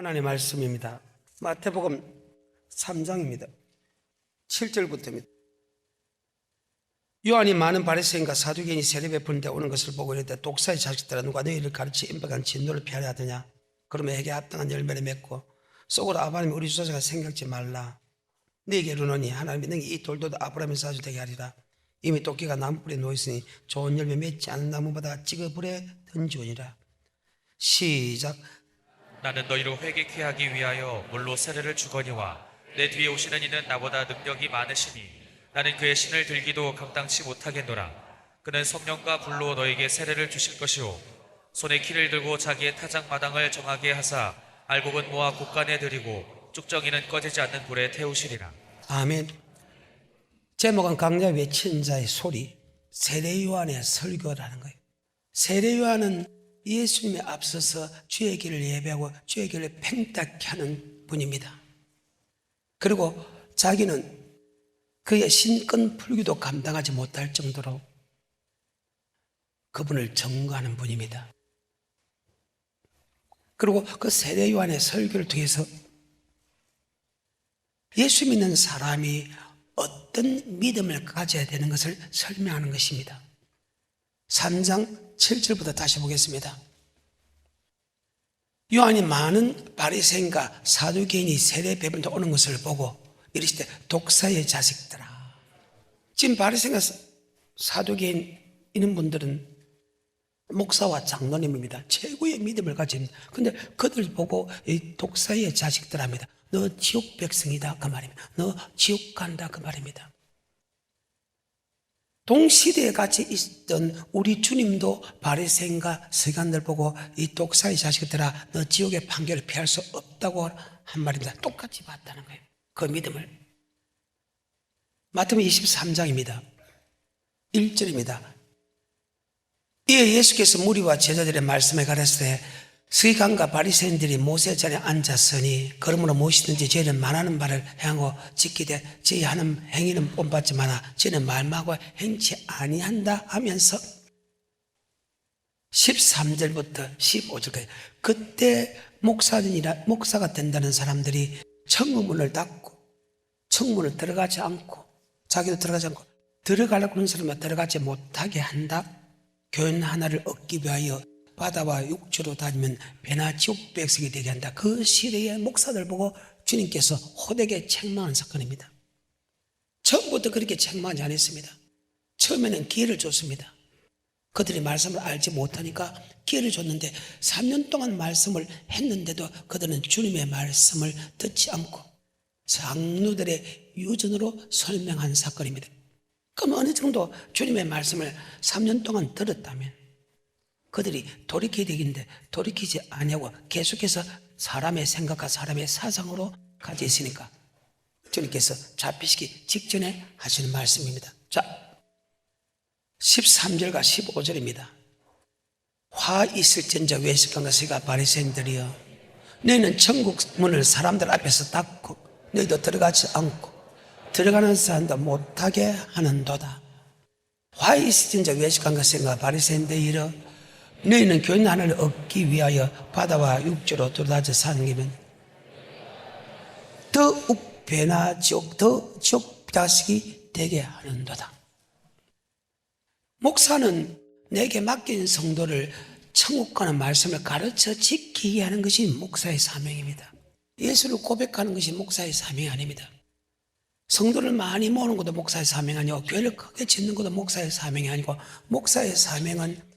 하나님의 말씀입니다. 마태복음 3장입니다. 7절부터입니다. 요한이 많은 바리새인과 사두개인이 세례 베푸는 데 오는 것을 보고 이르되 독사의 자식들아 누가 너희를 가르치 임박한 진노를 피하려 하더냐. 그러면 해게 합당한 열매를 맺고 속으로 아브라함이 우리 주소자가 생각지 말라. 네게 이르노니 하나님이 너희 이 돌도 아브라함의 사주 되게 하리라. 이미 도끼가 나무불에 놓여있으니 좋은 열매 맺지 않은 나무보다 찌그 불에 던지우니라. 시작. 나는 너희로 회개케 하기 위하여 물로 세례를 주거니와 내 뒤에 오시는 이는 나보다 능력이 많으시니 나는 그의 신을 들기도 감당치 못하겠노라. 그는 성령과 불로 너에게 세례를 주실 것이요 손에 키를 들고 자기의 타작 마당을 정하게 하사 알곡은 모아 곡간에 들이고 쭉정이는 꺼지지 않는 불에 태우시리라. 아멘. 제목은 강자 외치는 자의 소리, 세례 요한의 설교라는 거예요. 세례 요한은 예수님에 앞서서 주의 길을 예배하고 주의 길을 팽탁케 하는 분입니다. 그리고 자기는 그의 신권 풀기도 감당하지 못할 정도로 그분을 증거하는 분입니다. 그리고 그 세례 요한의 설교를 통해서 예수 믿는 사람이 어떤 믿음을 가져야 되는 것을 설명하는 것입니다. 3장 7절부터 다시 보겠습니다. 요한이 많은 바리새인과 사두개인이 세례 베푸는 데 오는 것을 보고 이르시되 독사의 자식들아. 지금 바리새인과 사두개인 이런 분들은 목사와 장로님입니다. 최고의 믿음을 가진. 근데 그들 보고 이 독사의 자식들합니다. 너 지옥 백성이다 그 말입니다. 너 지옥 간다 그 말입니다. 동시대에 같이 있던 우리 주님도 바리새인과 서기관들 보고 이 독사의 자식들아 너 지옥의 판결을 피할 수 없다고 한 말입니다. 똑같이 봤다는 거예요. 그 믿음을. 마태복음 23장입니다. 1절입니다. 이에 예수께서 무리와 제자들의 말씀에 가르치되 서기관과 바리새인들이 모세 자리에 앉았으니 그러므로 무엇이든지 저희는 말하는 바를 행하고 지키되 저희 하는 행위는 본받지 마나 저희는 말하고 행치 아니한다 하면서 13절부터 15절까지 그때 목사가 된다는 사람들이 청문을 닫고 청문을 들어가지 않고 자기도 들어가지 않고 들어가려고 하는 사람은 들어가지 못하게 한다. 교훈 하나를 얻기 위하여 바다와 육지로 다니면 배나 지옥 백성이 되게 한다. 그 시대의 목사들 보고 주님께서 호되게 책망한 사건입니다. 처음부터 그렇게 책망하지 않았습니다. 처음에는 기회를 줬습니다. 그들이 말씀을 알지 못하니까 기회를 줬는데 3년 동안 말씀을 했는데도 그들은 주님의 말씀을 듣지 않고 장로들의 유전으로 설명한 사건입니다. 그럼 어느 정도 주님의 말씀을 3년 동안 들었다면 그들이 돌이켜야 되겠는데 돌이키지 아니하고 계속해서 사람의 생각과 사람의 사상으로 가져 있으니까 주님께서 잡히시기 직전에 하시는 말씀입니다. 자, 13절과 15절입니다. 화 있을진저 외식한 것이가 바리새인들이여 너희는 천국 문을 사람들 앞에서 닫고 너희도 들어가지 않고 들어가는 사람도 못하게 하는도다. 화 있을진저 외식한 것이가 바리새인들이여 너희는 교훈 하나를 얻기 위하여 바다와 육지로 돌아다녀 사는 길은 더욱 배나 지옥 더 지옥 자식이 되게 하는도다. 목사는 내게 맡긴 성도를 천국 가는 말씀을 가르쳐 지키게 하는 것이 목사의 사명입니다. 예수를 고백하는 것이 목사의 사명이 아닙니다. 성도를 많이 모으는 것도 목사의 사명이 아니고 교회를 크게 짓는 것도 목사의 사명이 아니고 목사의 사명은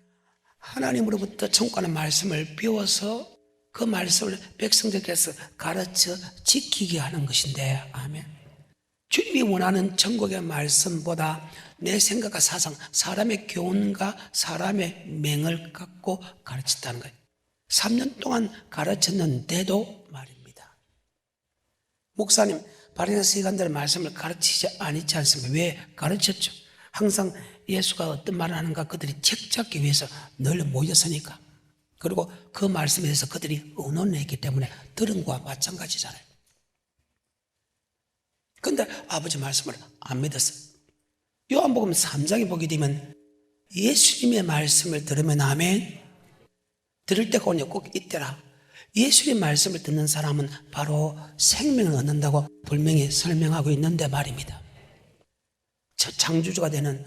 하나님으로부터 천국하는 말씀을 배워서 그 말씀을 백성들께서 가르쳐 지키게 하는 것인데, 아멘. 주님이 원하는 천국의 말씀보다 내 생각과 사상, 사람의 교훈과 사람의 맹을 갖고 가르쳤다는 거예요. 3년 동안 가르쳤는데도 말입니다. 목사님, 바리새인 서기관들의 말씀을 가르치지 않지 않습니까? 왜 가르쳤죠? 항상 예수가 어떤 말을 하는가 그들이 책잡기 위해서 늘 모였으니까. 그리고 그 말씀에 대해서 그들이 의논했기 때문에 들은 거와 마찬가지잖아요. 그런데 아버지 말씀을 안 믿었어요. 요한복음 3장에 보게 되면 예수님의 말씀을 들으면 아멘. 들을 때가 오냐 꼭 있더라. 예수님 말씀을 듣는 사람은 바로 생명을 얻는다고 분명히 설명하고 있는데 말입니다. 저 창조주가 되는,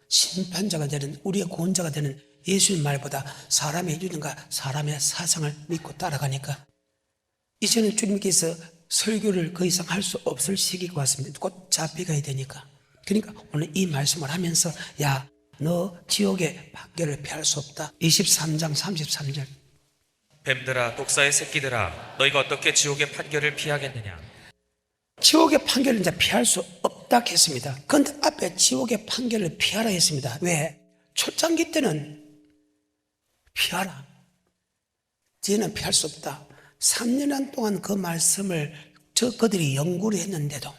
심판자가 되는, 우리의 구원자가 되는 예수님 말보다 사람의 유전과 사람의 사상을 믿고 따라가니까 이제는 주님께서 설교를 더 이상 할 수 없을 시기가 왔습니다. 곧 잡혀가야 되니까. 그러니까 오늘 이 말씀을 하면서 야, 너 지옥의 판결을 피할 수 없다. 23장 33절. 뱀들아 독사의 새끼들아 너희가 어떻게 지옥의 판결을 피하겠느냐. 지옥의 판결을 이제 피할 수 없다 했습니다. 그런데 앞에 지옥의 판결을 피하라 했습니다. 왜? 초창기 때는 피하라. 뒤에는 피할 수 없다. 3년 동안 그 말씀을 그들이 연구를 했는데도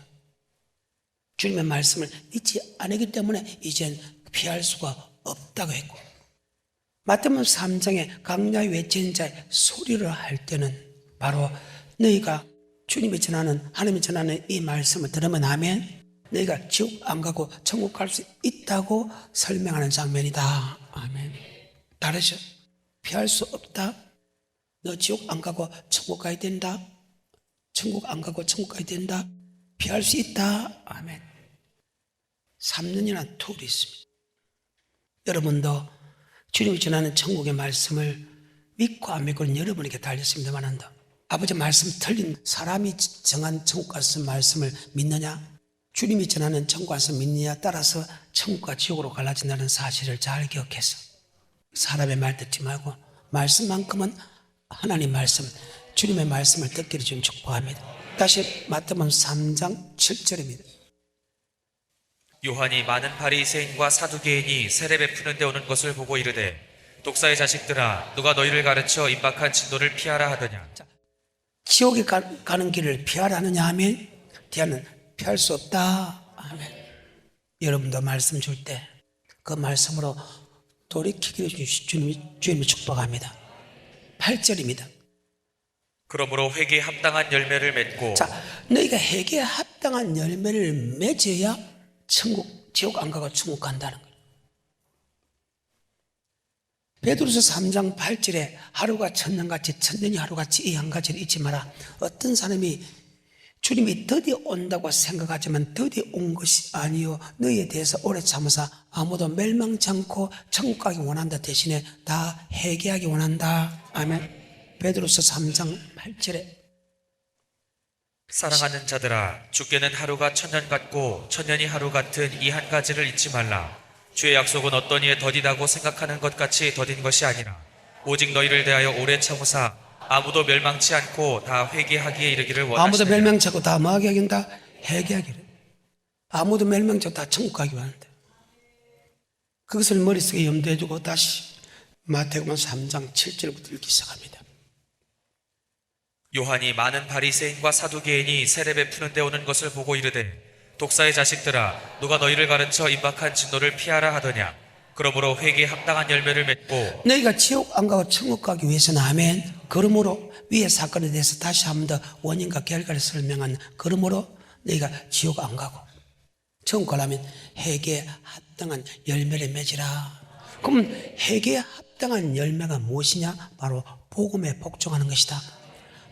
주님의 말씀을 잊지 않았기 때문에 이젠 피할 수가 없다고 했고, 마태복음 3장에 강야에 외치는 자의 소리를 할 때는 바로 너희가 주님이 전하는, 하나님이 전하는 이 말씀을 들으면 아멘, 너희가 지옥 안 가고 천국 갈 수 있다고 설명하는 장면이다. 아멘. 다르죠? 피할 수 없다. 너 지옥 안 가고 천국 가야 된다. 천국 안 가고 천국 가야 된다. 피할 수 있다. 아멘. 3년이나 툴이 있습니다. 여러분도 주님이 전하는 천국의 말씀을 믿고 안 믿고는 여러분에게 달렸습니다만, 아버지 말씀 틀린 사람이 정한 천국 가서 말씀을 믿느냐, 주님이 전하는 천국 가서 믿느냐 따라서 천국과 지옥으로 갈라진다는 사실을 잘 기억해서 사람의 말 듣지 말고 말씀만큼은 하나님 말씀, 주님의 말씀을 듣기를 좀 축복합니다. 다시 마태복음 3장 7절입니다. 요한이 많은 바리새인과 사두개인이 세례 베푸는 데 오는 것을 보고 이르되 독사의 자식들아 누가 너희를 가르쳐 임박한 진노를 피하라 하더냐. 지옥에 가는 길을 피하라 하느냐 하면 뒤에는 피할 수 없다. 아멘. 여러분도 말씀 줄 때 그 말씀으로 돌이키기를 주님이 축복합니다. 8절입니다. 그러므로 회개에 합당한 열매를 맺고. 자, 너희가 회개에 합당한 열매를 맺어야 지옥 안 가고 천국 간다는 거예요. 베드로서 3장 8절에 하루가 천년같이 천년이 하루같이 이 한 가지를 잊지 마라. 어떤 사람이 주님이 드디어 온다고 생각하지만 드디어 온 것이 아니요 너희에 대해서 오래 참으사 아무도 멸망치 않고 천국 가기 원한다 대신에 다 회개하기 원한다. 아멘. 베드로서 3장 8절에 사랑하는 자들아 주께는 하루가 천년 같고 천년이 하루 같은 이 한 가지를 잊지 말라. 주의 약속은 어떤 이에 더디다고 생각하는 것 같이 더딘 것이 아니라 오직 너희를 대하여 오래 참으사 아무도 멸망치 않고 다 회개하기에 이르기를 원하시느니라. 아무도 멸망치 않고 다 뭐하게 하긴 다 회개하기를. 아무도 멸망치 않고 다 천국 가기 원한다. 그것을 머릿속에 염두에 두고 다시 마태복음 3장 7절부터 읽기 시작합니다. 요한이 많은 바리새인과 사두개인이 세례 베푸는 데 오는 것을 보고 이르되 독사의 자식들아 누가 너희를 가르쳐 임박한 진노를 피하라 하더냐. 그러므로 회개에 합당한 열매를 맺고. 너희가 지옥 안 가고 천국 가기 위해서는 아멘. 그러므로 위의 사건에 대해서 다시 한 번 더 원인과 결과를 설명한 그러므로 너희가 지옥 안 가고 천국 가려면 회개에 합당한 열매를 맺으라. 그럼 회개에 합당한 열매가 무엇이냐? 바로 복음에 복종하는 것이다.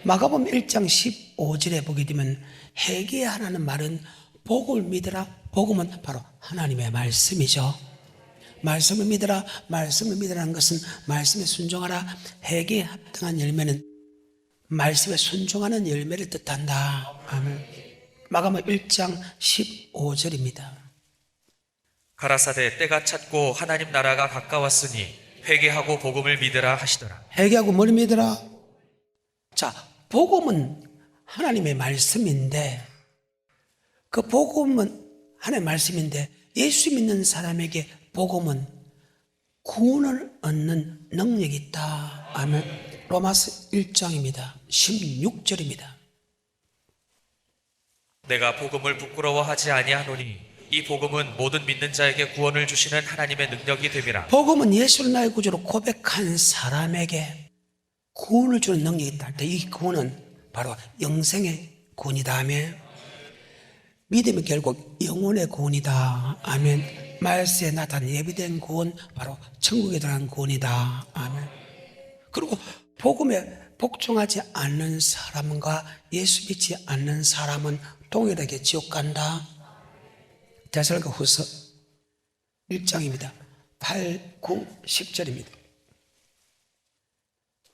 마가복음 1장 15절에 보게 되면 회개하라는 말은 복음을 믿으라. 복음은 바로 하나님의 말씀이죠. 말씀을 믿으라. 말씀을 믿으라는 것은 말씀에 순종하라. 회개에 합당한 열매는 말씀에 순종하는 열매를 뜻한다. 아멘. 마가복음 1장 15절입니다. 가라사대 때가 찼고 하나님 나라가 가까웠으니 회개하고 복음을 믿으라 하시더라. 회개하고 뭘 믿으라? 자, 복음은 하나님의 말씀인데 그 복음은 하나님의 말씀인데 예수 믿는 사람에게 복음은 구원을 얻는 능력이 있다. 아멘. 로마서 1장입니다. 16절입니다. 내가 복음을 부끄러워하지 아니하노니 이 복음은 모든 믿는 자에게 구원을 주시는 하나님의 능력이 됨이라. 복음은 예수를 나의 구주로 고백한 사람에게 구원을 주는 능력이 있다 할 때 이 구원은 바로 영생의 구원이다. 아멘. 믿음이 결국 영혼의 구원이다. 아멘. 말세에 나타난 예비된 구원, 바로 천국에 들어간 구원이다. 아멘. 그리고 복음의 복종하지 않는 사람과 예수 믿지 않는 사람은 동일하게 지옥 간다. 데살로니가후서 1장입니다. 8, 9, 10절입니다.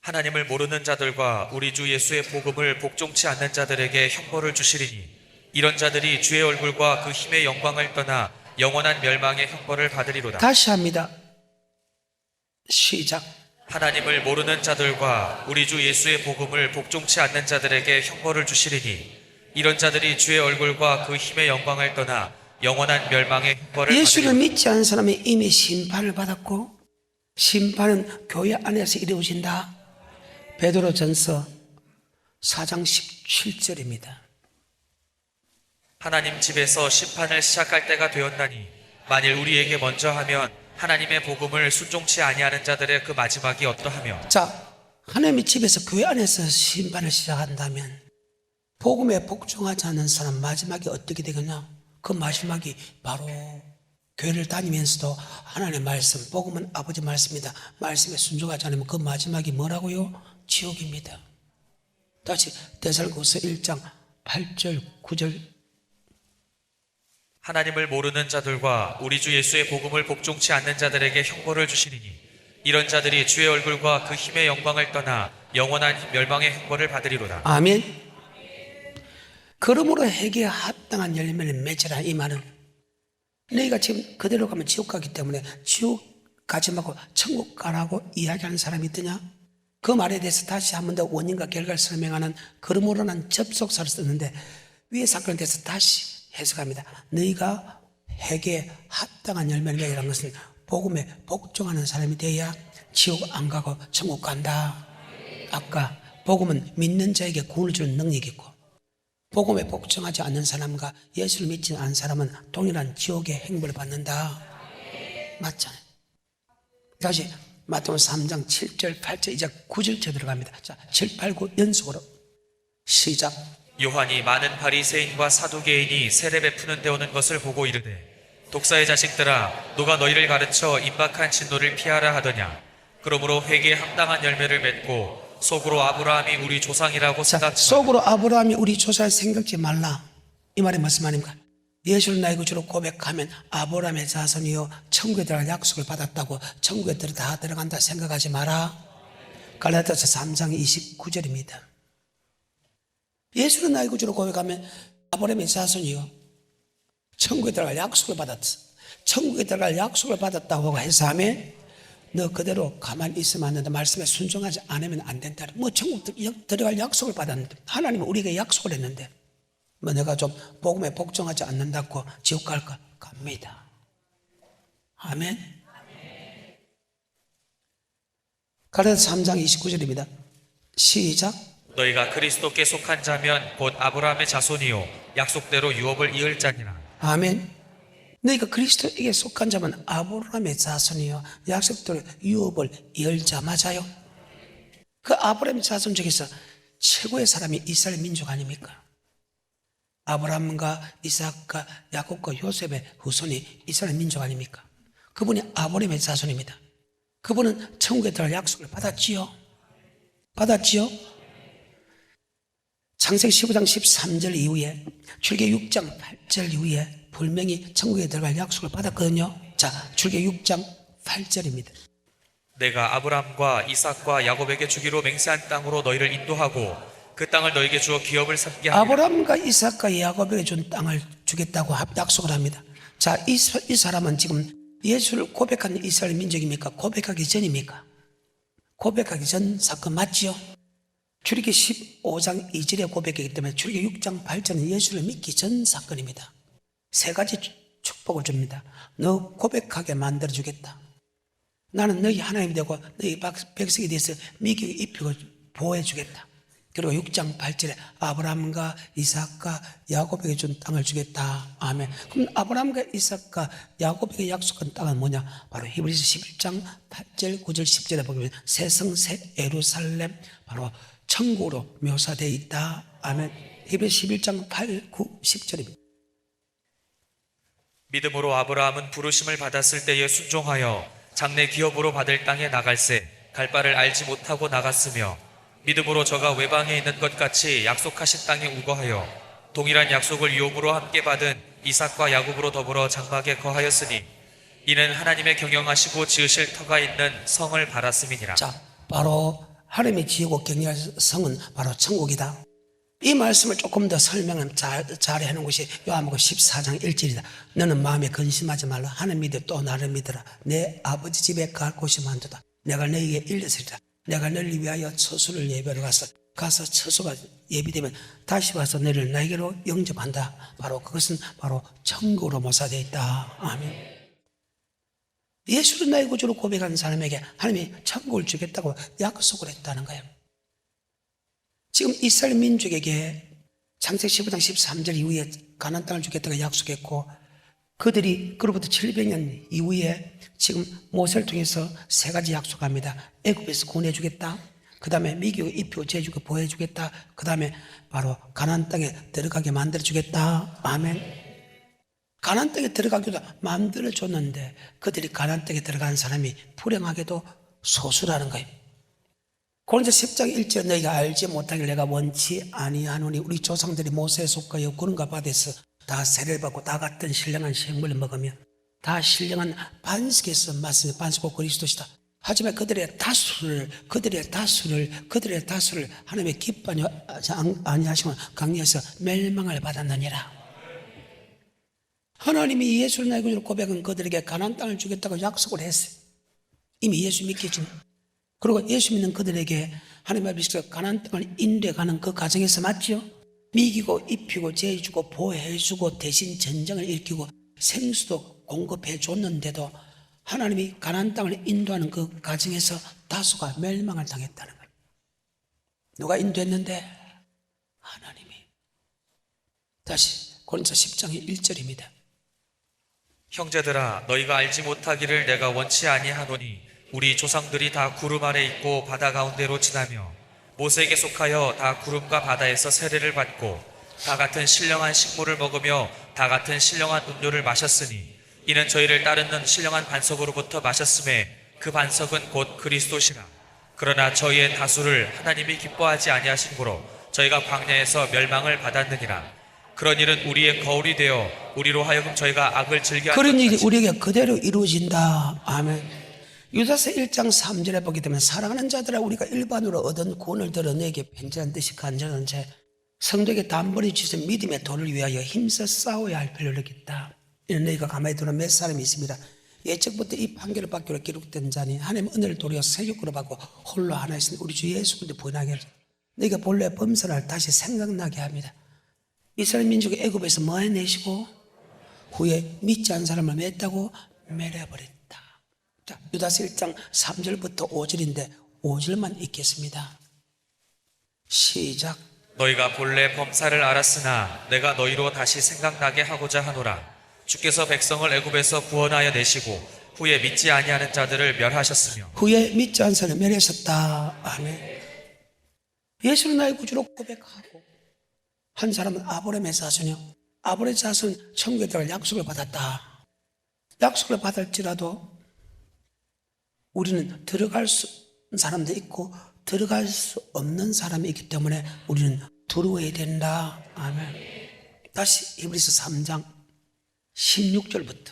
하나님을 모르는 자들과 우리 주 예수의 복음을 복종치 않는 자들에게 형벌을 주시리니 이런 자들이 주의 얼굴과 그 힘의 영광을 떠나 영원한 멸망의 형벌을 받으리로다. 다시 합니다. 시작. 하나님을 모르는 자들과 우리 주 예수의 복음을 복종치 않는 자들에게 형벌을 주시리니 이런 자들이 주의 얼굴과 그 힘의 영광을 떠나 영원한 멸망의 형벌을 예수를 받으리로다. 믿지 않는 사람이 이미 심판을 받았고 심판은 교회 안에서 이루어진다. 베드로전서 4장 17절입니다. 하나님 집에서 심판을 시작할 때가 되었나니 만일 우리에게 먼저 하면 하나님의 복음을 순종치 아니하는 자들의 그 마지막이 어떠하며. 자, 하나님의 집에서 교회 안에서 심판을 시작한다면 복음에 복종하지 않는 사람 마지막이 어떻게 되겠냐? 그 마지막이 바로 교회를 다니면서도 하나님의 말씀, 복음은 아버지 말씀이다. 말씀에 순종하지 않으면 그 마지막이 뭐라고요? 지옥입니다. 다시 데살로니가후서 1장 8절 9절. 하나님을 모르는 자들과 우리 주 예수의 복음을 복종치 않는 자들에게 형벌을 주시리니 이런 자들이 주의 얼굴과 그 힘의 영광을 떠나 영원한 멸망의 형벌을 받으리로다. 아멘. 그러므로 회개에 합당한 열매를 맺으라. 이 말은 너희가 지금 그대로 가면 지옥 가기 때문에 지옥 가지 말고 천국 가라고 이야기하는 사람이 있더냐? 그 말에 대해서 다시 한 번 더 원인과 결과를 설명하는 그러므로는 접속사를 썼는데 위의 사건에 대해서 다시 해석합니다. 너희가 회개에 합당한 열매를 맺으라는 것은 복음에 복종하는 사람이 돼야 지옥 안 가고 천국 간다. 아까 복음은 믿는 자에게 구원을 주는 능력이 있고 복음에 복종하지 않는 사람과 예수를 믿지 않는 사람은 동일한 지옥의 행벌을 받는다. 맞잖아요. 다시 마태복음 3장 7절 8절 이제 9절째 들어갑니다. 자, 7, 8, 9 연속으로 시작. 요한이 많은 바리새인과 사두개인이 세례 베푸는 데 오는 것을 보고 이르되 독사의 자식들아 누가 너희를 가르쳐 임박한 진노를 피하라 하더냐. 그러므로 회개에 합당한 열매를 맺고 속으로 아브라함이 우리 조상이라고 자, 생각지 속으로 아브라함이 우리 조상을 생각지 말라. 이 말이 무슨 말입니까? 예수를 나의 구주로 고백하면 아브라함의 자손이요 천국에 들어갈 약속을 받았다고 천국에 다 들어간다 생각하지 마라. 갈라디아서 3장 29절입니다. 예수를 나의 구주로 고백하면 아브라함의 자손이요 천국에 들어갈 약속을 받았어. 천국에 들어갈 약속을 받았다고 해서 하면 너 그대로 가만히 있으면 안 된다. 말씀에 순종하지 않으면 안 된다. 뭐 천국 들어갈 약속을 받았는데 하나님은 우리에게 약속을 했는데 뭐 내가 좀 복음에 복종하지 않는다고 지옥 갈까? 갑니다. 아멘. 갈라디아서 3장 29절입니다. 시작. 너희가 그리스도께 속한 자면 곧 아브라함의 자손이요 약속대로 유업을 이을 자니라. 아멘. 너희가 그리스도에게 속한 자면 아브라함의 자손이요 약속대로 유업을 이을 자. 맞아요. 그 아브라함의 자손 중에서 최고의 사람이 이스라엘 민족 아닙니까? 아브라함과 이삭과 야곱과 요셉의 후손이 이스라엘 민족 아닙니까? 그분이 아브라함의 자손입니다. 그분은 천국에 들어갈 약속을 받았지요. 받았지요. 창세기 15장 13절 이후에 출애굽 6장 8절 이후에 분명히 천국에 들어갈 약속을 받았거든요. 자, 출애굽 6장 8절입니다. 내가 아브라함과 이삭과 야곱에게 주기로 맹세한 땅으로 너희를 인도하고 그 땅을 너희에게 주어 기업을 삼게 하리라. 아브라함과 이삭과 야곱에게 준 땅을 주겠다고 약속을 합니다. 자, 이 사람은 지금 예수를 고백하는 이스라엘 민족입니까? 고백하기 전입니까? 고백하기 전 사건 맞지요? 출애굽 15장 2절에 고백했기 때문에 출애굽 6장 8절은 예수를 믿기 전 사건입니다. 세 가지 축복을 줍니다. 너 고백하게 만들어주겠다. 나는 너희 하나님이 되고 너희 백성에 대해서 미국에 입히고 보호해주겠다. 그리고 6장 8절에 아브라함과 이삭과 야곱에게 준 땅을 주겠다. 아멘. 그럼 아브라함과 이삭과 야곱에게 약속한 땅은 뭐냐? 바로 히브리서 11장 8절 9절 10절에 보면 새 성새 예루살렘 바로 천국으로 묘사되어 있다. 아멘. 히브리서 11장 8, 9, 10절입니다. 믿음으로 아브라함은 부르심을 받았을 때에 순종하여 장래 기업으로 받을 땅에 나갈새 갈 바를 알지 못하고 나갔으며 믿음으로 저가 외방에 있는 것 같이 약속하신 땅에 우거하여 동일한 약속을 유업으로 함께 받은 이삭과 야곱으로 더불어 장막에 거하였으니 이는 하나님의 경영하시고 지으실 터가 있는 성을 바랐음이니라. 자, 바로 하나님이 지으고 경영할 성은 바로 천국이다. 이 말씀을 조금 더 설명을 잘 해놓은 것이 요한복음 14장 1절이다. 너는 마음에 근심하지 말라. 하나님 믿어 또 나를 믿어라. 내 아버지 집에 갈 곳이 많도다. 내가 너에게 일렀으리라. 내가 너를 위하여 처소를 예배하러 가서 처소가 예비되면 다시 와서 너를 나에게로 영접한다. 바로 그것은 바로 천국으로 모사되어 있다. 아멘. 예수를 나의 구주로 고백하는 사람에게 하나님이 천국을 주겠다고 약속을 했다는 거예요. 지금 이스라엘 민족에게 창세기 15장 13절 이후에 가나안 땅을 주겠다고 약속했고, 그들이 그로부터 700년 이후에 지금 모세를 통해서 세 가지 약속합니다. 애굽에서 구원해주겠다, 그 다음에 미기고 입히고 재주고 보호해주겠다, 그 다음에 바로 가나안 땅에 들어가게 만들어주겠다. 아멘. 가나안 땅에 들어가기도 만들어줬는데 그들이 가나안 땅에 들어가는 사람이 불행하게도 소수라는 거예요. 고린도서 10장 1절 너희가 알지 못하길 내가 원치 아니하노니 우리 조상들이 모세에 속하여 구름과 바다에서 다 세례를 받고 다 같은 신령한 생물을 먹으며 다 신령한 반석에서 마시며 반석고 그리스도시다. 하지만 그들의 다수를 하나님의 기뻐하지 아니하시고 강리해서 멸망을 받았느니라. 하나님이 예수를 나의 구주로 고백한 그들에게 가나안 땅을 주겠다고 약속을 했어요. 이미 예수 믿기 전에. 그리고 예수 믿는 그들에게 하나님의 아버지께서 가나안 땅을 인도해가는 그 과정에서 맞죠? 미기고 입히고 재주고 보호해주고 대신 전쟁을 일으키고 생수도 공급해 줬는데도 하나님이 가나안 땅을 인도하는 그 과정에서 다수가 멸망을 당했다는 거예요. 누가 인도했는데? 하나님이. 다시 고린도서 10장 1절입니다. 형제들아 너희가 알지 못하기를 내가 원치 아니하노니 우리 조상들이 다 구름 아래 있고 바다 가운데로 지나며 모세에게 속하여 다 구름과 바다에서 세례를 받고 다 같은 신령한 식물을 먹으며 다 같은 신령한 음료를 마셨으니 이는 저희를 따르는 신령한 반석으로부터 마셨음에 그 반석은 곧 그리스도시라. 그러나 저희의 다수를 하나님이 기뻐하지 아니하신 고로 저희가 광야에서 멸망을 받았느니라. 그런 일은 우리의 거울이 되어 우리로 하여금 저희가 악을 즐겨 그런 일이 우리에게 그대로 이루어진다. 아멘. 유다서 1장 3절에 보게 되면 사랑하는 자들아 우리가 일반으로 얻은 구원을 들어 너에게 편지한 듯이 간절한 채 성도에게 단번에 주신 믿음의 도를 위하여 힘써 싸워야 할 필요를 느꼈다. 이는 너희가 가만히 두는 몇 사람이 있습니다. 예측부터 이 판결을 받기로 기록된 자니 하나님 은혜를 도리어 세교급으로 받고 홀로 하나 있으니 우리 주 예수 그리스도 부인하게 하소서. 너희가 본래 범선을 다시 생각나게 합니다. 이스라엘 민족이 애굽에서 뭐 해내시고 후에 믿지 않은 사람을 맺다고 매려버렸다. 자, 유다서 1장 3절부터 5절인데 5절만 읽겠습니다. 시작. 너희가 본래 범사를 알았으나 내가 너희로 다시 생각나게 하고자 하노라. 주께서 백성을 애굽에서 구원하여 내시고 후에 믿지 아니하는 자들을 멸하셨으며 후에 믿지 않은 사람을 멸하셨다. 아멘. 예수는 나의 구주로 고백하고 한 사람은 아브라함의 자손이요. 아브라함의 자손은 천국에 들어갈 약속을 받았다. 약속을 받을지라도 우리는 들어갈 수 있는 사람도 있고 들어갈 수 없는 사람이 있기 때문에 우리는 두려워야 된다. 아멘. 다시 히브리서 3장 16절부터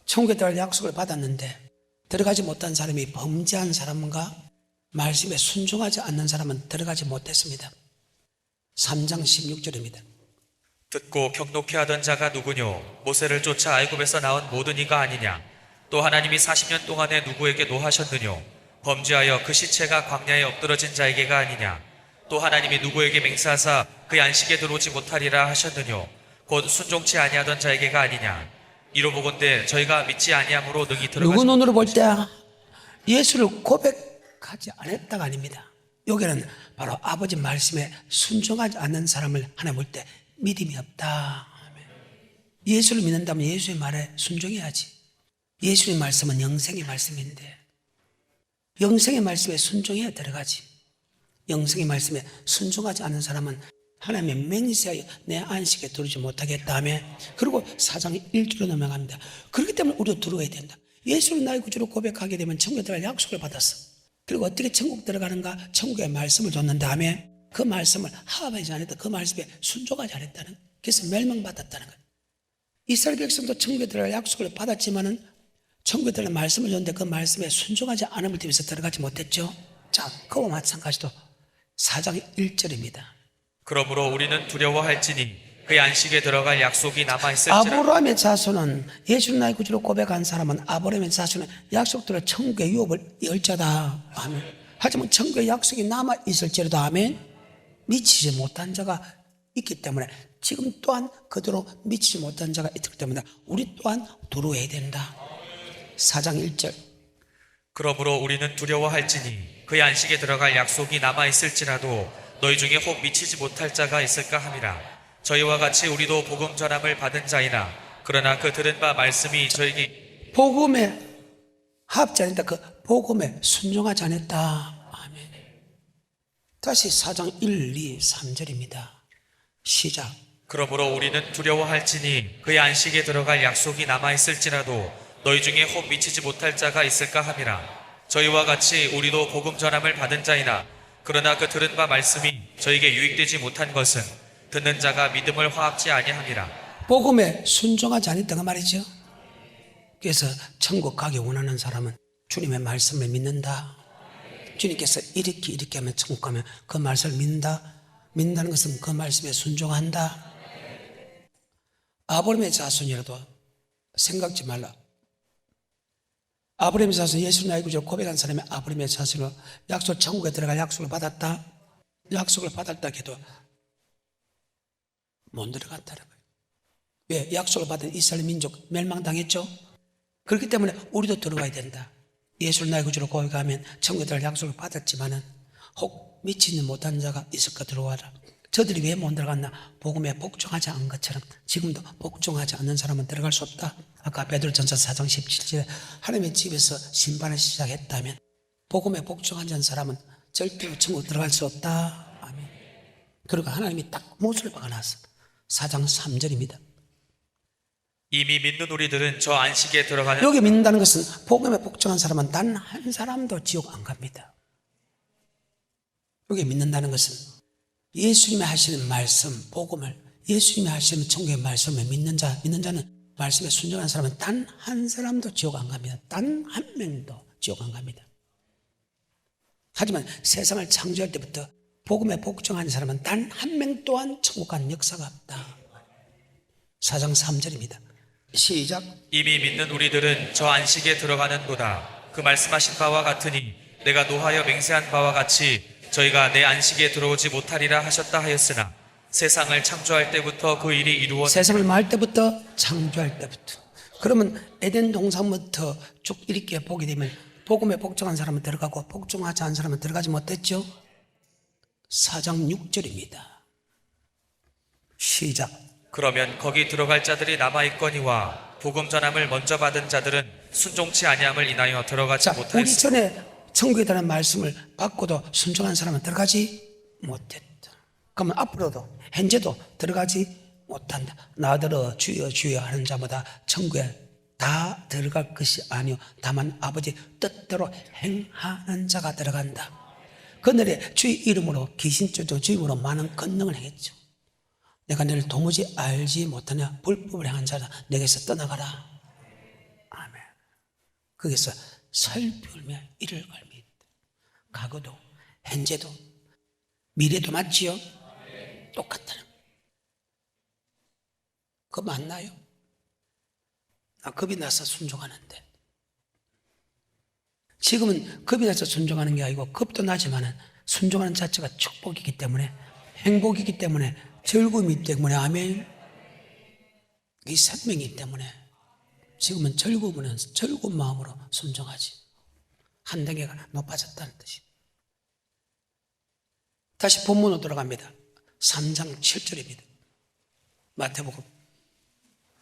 천국에 들어갈 약속을 받았는데 들어가지 못한 사람이 범죄한 사람과 말씀에 순종하지 않는 사람은 들어가지 못했습니다. 3장 16절입니다. 듣고 경록해 하던 자가 누구뇨? 모세를 쫓아 애굽에서 나온 모든 이가 아니냐? 또 하나님이 40년 동안에 누구에게 노하셨느뇨? 범죄하여 그 시체가 광야에 엎드러진 자에게가 아니냐? 또 하나님이 누구에게 맹세하사 그 안식에 들어오지 못하리라 하셨느뇨? 곧 순종치 아니하던 자에게가 아니냐? 이로 보건대 저희가 믿지 아니함으로 능히 들어가지 누구 눈으로 볼 때 예수를 고백하지 않았다가 아닙니다. 여기는 바로 아버지 말씀에 순종하지 않는 사람을 하나님 볼 때 믿음이 없다. 예수를 믿는다면 예수의 말에 순종해야지. 예수의 말씀은 영생의 말씀인데 영생의 말씀에 순종해야 들어가지. 영생의 말씀에 순종하지 않는 사람은 하나님의 맹세하여 내 안식에 들어오지 못하겠다 하며 그리고 4장 1절로 넘어갑니다. 그렇기 때문에 우리도 들어와야 된다. 예수를 나의 구주로 고백하게 되면 천국에 들어갈 약속을 받았어. 그리고 어떻게 천국 들어가는가? 천국의 말씀을 줬는데 아멘. 그 말씀을 하하지 않았다. 그 말씀에 순종하지 않았다는. 그래서 멸망받았다는 거예요. 이스라엘 백성도 천국에 들어갈 약속을 받았지만은 천국에 들어갈 말씀을 줬는데 그 말씀에 순종하지 않음을 때문에 들어가지 못했죠. 자, 그와 마찬가지로 4장 1절입니다. 그러므로 우리는 두려워할지니 그의 안식에 들어갈 약속이 남아있을지라. 아브라함의 자손은 예수 나의 구주로 고백한 사람은 아브라함의 자손은 약속대로 천국의 유업을 열자다. 아멘. 하지만 천국의 약속이 남아있을지라도 아멘. 미치지 못한 자가 있기 때문에 지금 또한 그대로 미치지 못한 자가 있기 때문에 우리 또한 두려워해야 된다. 4장 1절. 그러므로 우리는 두려워할지니 그의 안식에 들어갈 약속이 남아있을지라도 너희 중에 혹 미치지 못할 자가 있을까 함이라. 저희와 같이 우리도 복음 전함을 받은 자이나 그러나 그 들은 바 말씀이 저에게 복음에 합지 않았다. 그 복음에 순종하지 않았다. 아멘. 다시 4장 1, 2, 3절입니다. 시작. 그러므로 우리는 두려워할지니 그의 안식에 들어갈 약속이 남아있을지라도 너희 중에 혹 미치지 못할 자가 있을까 함이라. 저희와 같이 우리도 복음 전함을 받은 자이나 그러나 그 들은 바 말씀이 저에게 유익되지 못한 것은 듣는 자가 믿음을 화합지 아니함이라. 복음에 순종하지 않았다가 말이죠. 그래서 천국 가기 원하는 사람은 주님의 말씀을 믿는다. 주님께서 이렇게 하면 천국 가면 그 말씀을 믿는다. 믿는다는 것은 그 말씀에 순종한다. 아브라함의 자손이라도 생각지 말라. 아브라함의 자손, 예수 나의 구주로 고백한 사람이 아브라함의 자손으로 약속, 천국에 들어갈 약속을 받았다. 약속을 받았다 해도 못 들어갔다는 거예요. 왜? 약속을 받은 이스라엘 민족 멸망당했죠. 그렇기 때문에 우리도 들어가야 된다. 예수를 나의 구주로 고백하면 천국에 들어갈 약속을 받았지만은 혹 미치지 못한 자가 있을까 들어와라. 저들이 왜 못 들어갔나? 복음에 복종하지 않은 것처럼 지금도 복종하지 않는 사람은 들어갈 수 없다. 아까 베드로전서 4장 17절에 하나님의 집에서 심판을 시작했다면 복음에 복종하지 않은 사람은 절대로 천국 들어갈 수 없다. 아멘. 그리고 하나님이 딱 못을 박아놨어. 4장 3절입니다. 이미 믿는 우리들은 저 안식에 들어가는 여기 믿는다는 것은 복음에 복종한 사람은 단 한 사람도 지옥 안 갑니다. 여기 믿는다는 것은 예수님이 하시는 말씀, 복음을 예수님이 하시는 천국의 말씀을 믿는 자는 말씀에 순종한 사람은 단 한 사람도 지옥 안 갑니다. 단 한 명도 지옥 안 갑니다. 하지만 세상을 창조할 때부터 복음에 복종한 사람은 단 한 명 또한 천국 가는 역사가 없다. 4장 3절입니다. 시작. 이미 믿는 우리들은 저 안식에 들어가는도다. 그 말씀하신 바와 같으니 내가 노하여 맹세한 바와 같이 저희가 내 안식에 들어오지 못하리라 하셨다 하였으나 세상을 창조할 때부터 그 일이 이루어 세상을 말 때부터 창조할 때부터. 그러면 에덴 동산부터 쭉 이렇게 보게 되면 복음에 복종한 사람은 들어가고 복종하지 않은 사람은 들어가지 못했죠. 4장 6절입니다. 시작. 그러면 거기 들어갈 자들이 남아있거니와 복음 전함을 먼저 받은 자들은 순종치 아니함을 인하여 들어가지 자, 우리 못하였으나 전에 천국에 대한 말씀을 받고도 순종한 사람은 들어가지 못했다. 그러면 앞으로도 현재도 들어가지 못한다. 나더러 주여 주여 하는 자마다 천국에 다 들어갈 것이 아니요 다만 아버지 뜻대로 행하는 자가 들어간다. 그날에 주의 이름으로 귀신 쫓아 주의 이름으로 많은 권능을 행했죠. 내가 너를 도무지 알지 못하냐 불법을 행한 자라 내게서 떠나가라. 아멘. 거기서 설비울며 이를 갈미 과거도 현재도 미래도 맞지요? 똑같다는 거예요. 그거 맞나요? 나 겁이 나서 순종하는데 지금은 겁이 나서 순종하는 게 아니고 겁도 나지만 순종하는 자체가 축복이기 때문에 행복이기 때문에 즐거움이기 때문에 아멘. 이 생명이기 때문에 지금은 즐거운 마음으로 순종하지. 한 단계가 높아졌다는 뜻이. 다시 본문으로 돌아갑니다. 3장 7절입니다. 마태복음.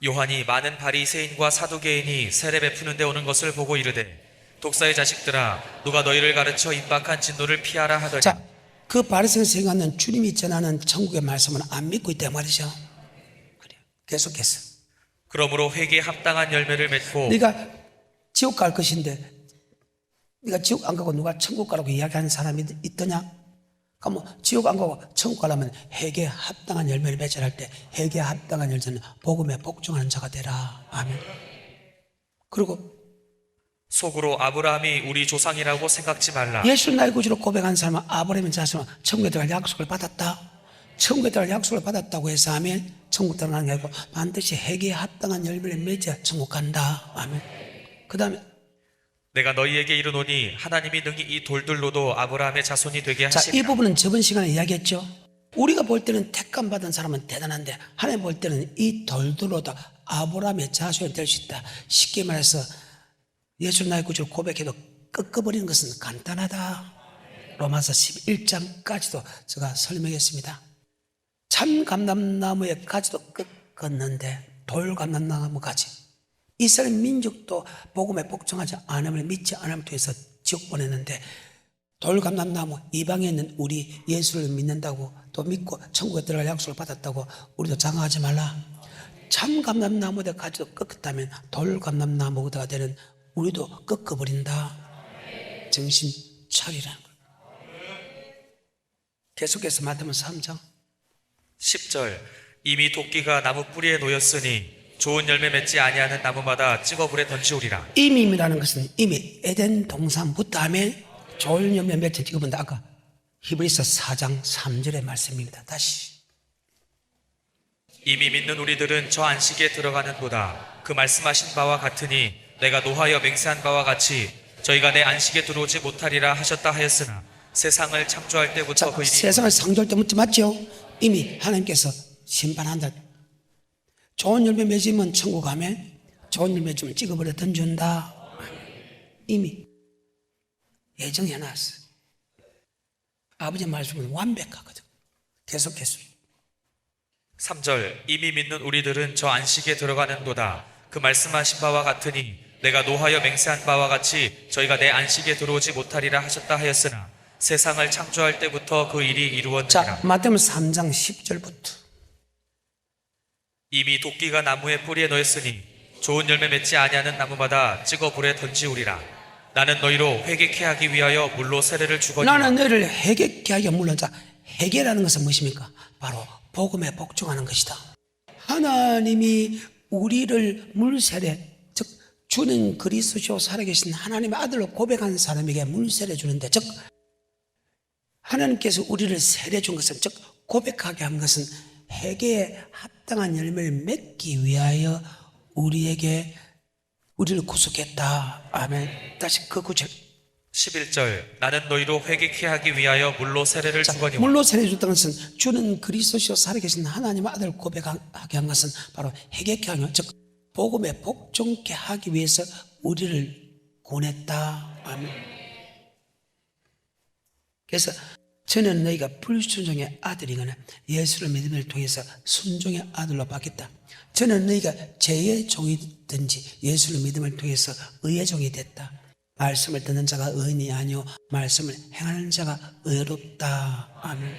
요한이 많은 바리새인과 사두개인이 세례 베푸는 데 오는 것을 보고 이르되 독사의 자식들아 누가 너희를 가르쳐 임박한 진노를 피하라 하더니 자, 그 바리새인 생각하는 주님이 전하는 천국의 말씀은 안 믿고 있단 말이죠. 그래요. 계속해서. 그러므로 회개에 합당한 열매를 맺고 네가 지옥 갈 것인데 네가 지옥 안 가고 누가 천국 가라고 이야기하는 사람이 있더냐? 그럼 지옥 안 가고 천국 가려면 회개에 합당한 열매를 맺어할 때 회개에 합당한 열매는 복음에 복종하는 자가 되라. 아멘. 그리고 속으로 아브라함이 우리 조상이라고 생각지 말라. 예수 나의 구주로 고백한 사람은 아브라함의 자손은 천국에 들어갈 약속을 받았다. 천국에 들어갈 약속을 받았다고 해서 아멘. 천국 들어가는 게 아니고 반드시 회개에 합당한 열매를 맺어야 천국 간다. 아멘. 그 다음에 내가 너희에게 이르노니 하나님이 능히 이 돌들로도 아브라함의 자손이 되게 자, 이 하시리라. 부분은 저번 시간에 이야기했죠. 우리가 볼 때는 택감 받은 사람은 대단한데 하나님 볼 때는 이 돌들로도 아브라함의 자손이 될 수 있다. 쉽게 말해서 예수 나의 구주를 고백해도 꺾어버리는 것은 간단하다. 로마서 11장까지도 제가 설명했습니다. 참 감람나무의 가지도 꺾었는데 돌 감람나무 가지, 이스라엘 민족도 복음에 복종하지 않음을 믿지 않음을 통해서 지옥 보냈는데 돌 감람나무 이방에 있는 우리 예수를 믿는다고 또 믿고 천국에 들어갈 약속을 받았다고 우리도 장하지 말라. 참 감람나무의 가지도 꺾었다면 돌 감람나무가 되는 우리도 꺾어버린다. 정신 차리라는 거예요. 계속해서 마태복음 3장 10절 이미 도끼가 나무 뿌리에 놓였으니 좋은 열매 맺지 아니하는 나무마다 찍어 불에 던지우리라. 이미라는 것은 이미 에덴 동산부터 하면 좋은 열매 맺지 찍어본다. 아까 히브리서 4장 3절의 말씀입니다. 다시 이미 믿는 우리들은 저 안식에 들어가는도다. 그 말씀하신 바와 같으니 내가 노하여 맹세한 바와 같이 저희가 내 안식에 들어오지 못하리라 하셨다 하였으나 세상을 창조할 때부터 자, 그 일이 세상을 창조할 때부터 맞죠? 이미 하나님께서 심판한다. 좋은 열매 맺으면 천국 가면 좋은 열매 맺으면 찍어버려 던진다. 이미 예정해놨어. 아버지 말씀은 완벽하거든. 계속해서 3절 이미 믿는 우리들은 저 안식에 들어가는도다. 그 말씀하신 바와 같으니 내가 노하여 맹세한 바와 같이 저희가 내 안식에 들어오지 못하리라 하셨다 하였으나 세상을 창조할 때부터 그 일이 이루어지니라. 자, 마태복음 3장 10절부터 이미 도끼가 나무의 뿌리에 놓였으니 좋은 열매 맺지 아니하는 나무마다 찍어 불에 던지우리라. 나는 너희로 회개케 하기 위하여 물로 세례를 주거니와. 나는 너희를 회개케 하기가 물론 자, 회개라는 것은 무엇입니까? 바로 복음에 복종하는 것이다. 하나님이 우리를 물세례, 즉 주는 그리스도시요 살아계신 하나님의 아들로 고백한 사람에게 물세례 주는데, 즉 하나님께서 우리를 세례 준 것은, 즉 고백하게 한 것은 회개에 합당한 열매를 맺기 위하여 우리를 구속했다. 아멘. 다시 그 구절 11절 나는 너희로 회개케 하기 위하여 물로 세례를 주거니와. 물로 세례 줬다는 것은 주는 그리스도시요 살아계신 하나님의 아들을 고백하게 한 것은 바로 회개케 하는, 즉 복음에 복종케 하기 위해서 우리를 구원했다. 아멘. 그래서 저는 너희가 불순종의 아들이거나 예수를 믿음을 통해서 순종의 아들로 바뀌었다. 저는 너희가 죄의 종이든지 예수를 믿음을 통해서 의의 종이 됐다. 말씀을 듣는 자가 의인이 아니요 말씀을 행하는 자가 의롭다. 아멘.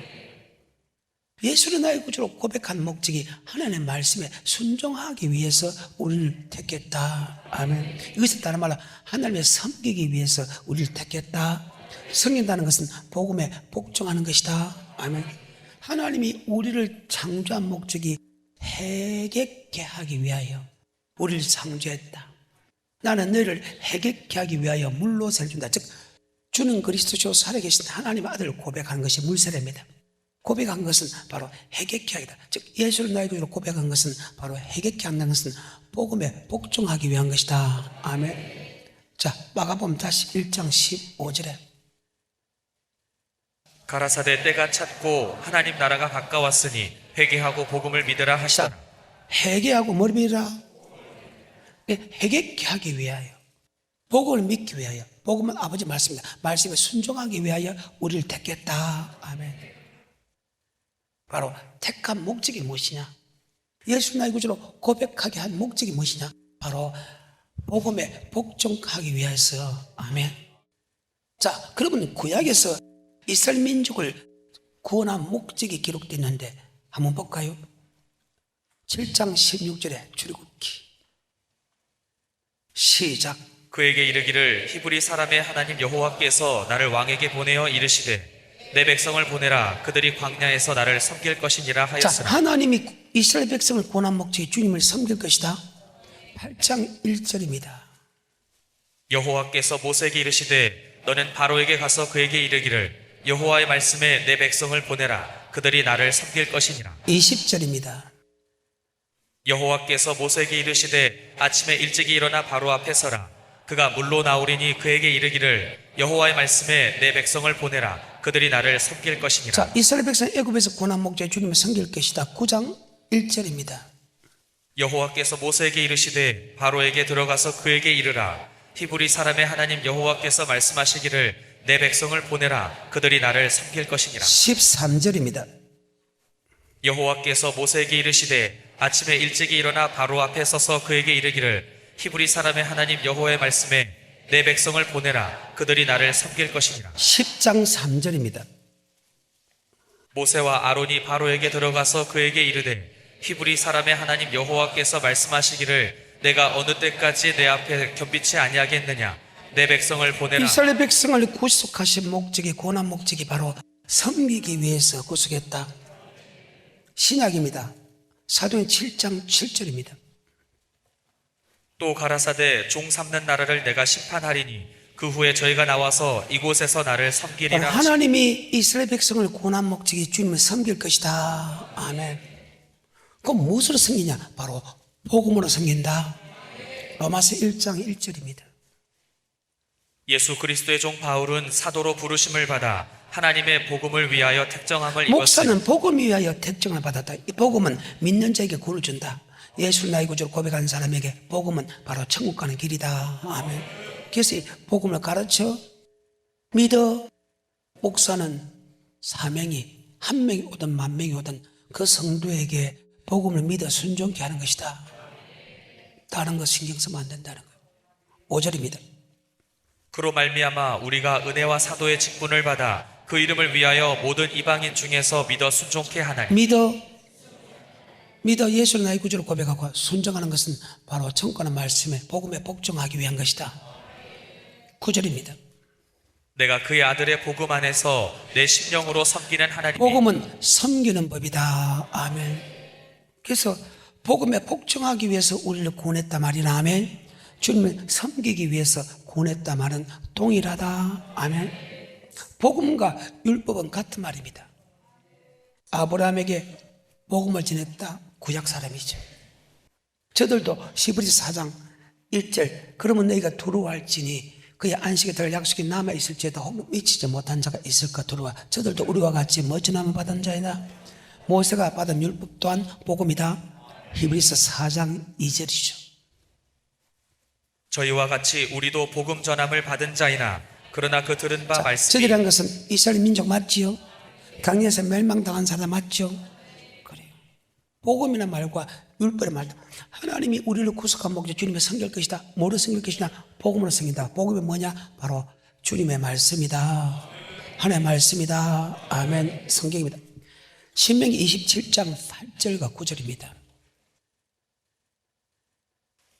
예수를 나의 구주로 고백한 목적이 하나님의 말씀에 순종하기 위해서 우리를 택했다. 아멘. 이것은 다른 말로 하나님의 섬기기 위해서 우리를 택했다. 섬긴다는 것은 복음에 복종하는 것이다. 아멘. 하나님이 우리를 창조한 목적이 회개케 하기 위하여 우리를 창조했다. 나는 너희를 회개케 하기 위하여 물로 세례 준다. 즉 주는 그리스도시요 살아계신 하나님의 아들을 고백하는 것이 물세례입니다. 고백한 것은 바로 회개케 하기다. 즉 예수를 나의 구주로 고백한 것은 바로 회개케 한다는 것은 복음에 복종하기 위한 것이다. 아멘. 자, 마가복음 다시 1장 15절에 가라사대 때가 찼고 하나님 나라가 가까웠으니 회개하고 복음을 믿으라 하시더라. 자, 회개하고 뭘 믿으라? 회개케 하기 위하여, 복음을 믿기 위하여, 복음은 아버지 말씀입니다. 말씀에 순종하기 위하여 우리를 택했다. 아멘. 바로 택한 목적이 무엇이냐? 예수 나의 구주로 고백하게 한 목적이 무엇이냐? 바로 복음에 복종하기 위해서. 아멘. 자, 그러면 구약에서 이스라엘 민족을 구원한 목적이 기록되어 있는데 한번 볼까요? 7장 16절에 출애굽기 시작. 그에게 이르기를 히브리 사람의 하나님 여호와께서 나를 왕에게 보내어 이르시되 내 백성을 보내라 그들이 광야에서 나를 섬길 것이니라 자, 하였으나 하나님이 이스라엘 백성을 고난 목적에 주님을 섬길 것이다. 8장 1절입니다. 여호와께서 모세에게 이르시되 너는 바로에게 가서 그에게 이르기를 여호와의 말씀에 내 백성을 보내라 그들이 나를 섬길 것이니라. 20절입니다. 여호와께서 모세에게 이르시되 아침에 일찍이 일어나 바로 앞에 서라. 그가 물로 나오리니 그에게 이르기를 여호와의 말씀에 내 백성을 보내라. 그들이 나를 섬길 것이니라. 자, 이스라엘 백성 애굽에서 고난 목적에 주님을 섬길 것이다. 9장 1절입니다. 여호와께서 모세에게 이르시되 바로에게 들어가서 그에게 이르라. 히브리 사람의 하나님 여호와께서 말씀하시기를 내 백성을 보내라. 그들이 나를 섬길 것이니라. 13절입니다. 여호와께서 모세에게 이르시되 아침에 일찍이 일어나 바로 앞에 서서 그에게 이르기를 히브리 사람의 하나님 여호와의 말씀에 내 백성을 보내라. 그들이 나를 섬길 것이니라. 10장 3절입니다. 모세와 아론이 바로에게 들어가서 그에게 이르되 히브리 사람의 하나님 여호와께서 말씀하시기를 내가 어느 때까지 내 앞에 겸비치 아니하겠느냐. 내 백성을 보내라. 이스라엘 백성을 구속하신 목적이 고난 목적이 바로 섬기기 위해서 구속했다. 신약입니다. 사도행 7장 7절입니다. 또 가라사대 종 삼는 나라를 내가 심판하리니 그 후에 저희가 나와서 이곳에서 나를 섬기리라. 하나님이 이스라엘 백성을 고난 목적이 주님을 섬길 것이다. 아멘. 그럼 무엇으로 섬기냐? 바로 복음으로 섬긴다. 로마서 1장 1절입니다. 예수 그리스도의 종 바울은 사도로 부르심을 받아 하나님의 복음을 위하여 택정함을 입었으니 목사는 복음 위하여 택정을 받았다. 이 복음은 믿는 자에게 구원을 준다. 예수를 나의 구주로 고백하는 사람에게 복음은 바로 천국 가는 길이다. 아멘. 그래서 이 복음을 가르쳐 믿어. 목사는 사명이 한 명이 오든 만 명이 오든 그 성도에게 복음을 믿어 순종케 하는 것이다. 다른 거 신경 쓰면 안 된다는 거예요. 5절입니다. 그로 말미암아 우리가 은혜와 사도의 직분을 받아 그 이름을 위하여 모든 이방인 중에서 믿어 순종케 하나니 믿어 예수를 나의 구주로 고백하고 순종하는 것은 바로 천국하는 말씀에 복음에 복종하기 위한 것이다. 9절입니다. 내가 그의 아들의 복음 안에서 내 심령으로 섬기는 하나님이 복음은 섬기는 법이다. 아멘. 그래서 복음에 복종하기 위해서 우리를 구원했다 말이나 아멘. 주님을 섬기기 위해서 구원했다 말은 동일하다. 아멘. 복음과 율법은 같은 말입니다. 아브라함에게 복음을 전했다. 구약 사람이죠. 저들도 히브리서 4장 1절 그러면 너희가 두려워할지니 그의 안식에 들어갈 약속이 남아있을지에도 혹 미치지 못한 자가 있을까 두려워. 저들도 우리와 같이 멋진함을 받은 자이다. 모세가 받은 율법 또한 복음이다. 히브리서 4장 2절이죠. 저희와 같이 우리도 복음 전함을 받은 자이나 그러나 그 들은 바 말씀이 저들이라는 것은 이스라엘 민족 맞지요? 강에서 멸망당한 사람 맞죠? 그래요. 복음이란 말과 율법의 말, 하나님이 우리를 구속한 목적 주님의 섬길 것이다. 뭐로 섬길 것이냐? 복음으로 섬긴다. 복음이 뭐냐? 바로 주님의 말씀이다. 하나님의 말씀이다. 아멘. 성경입니다. 신명기 27장 8절과 9절입니다.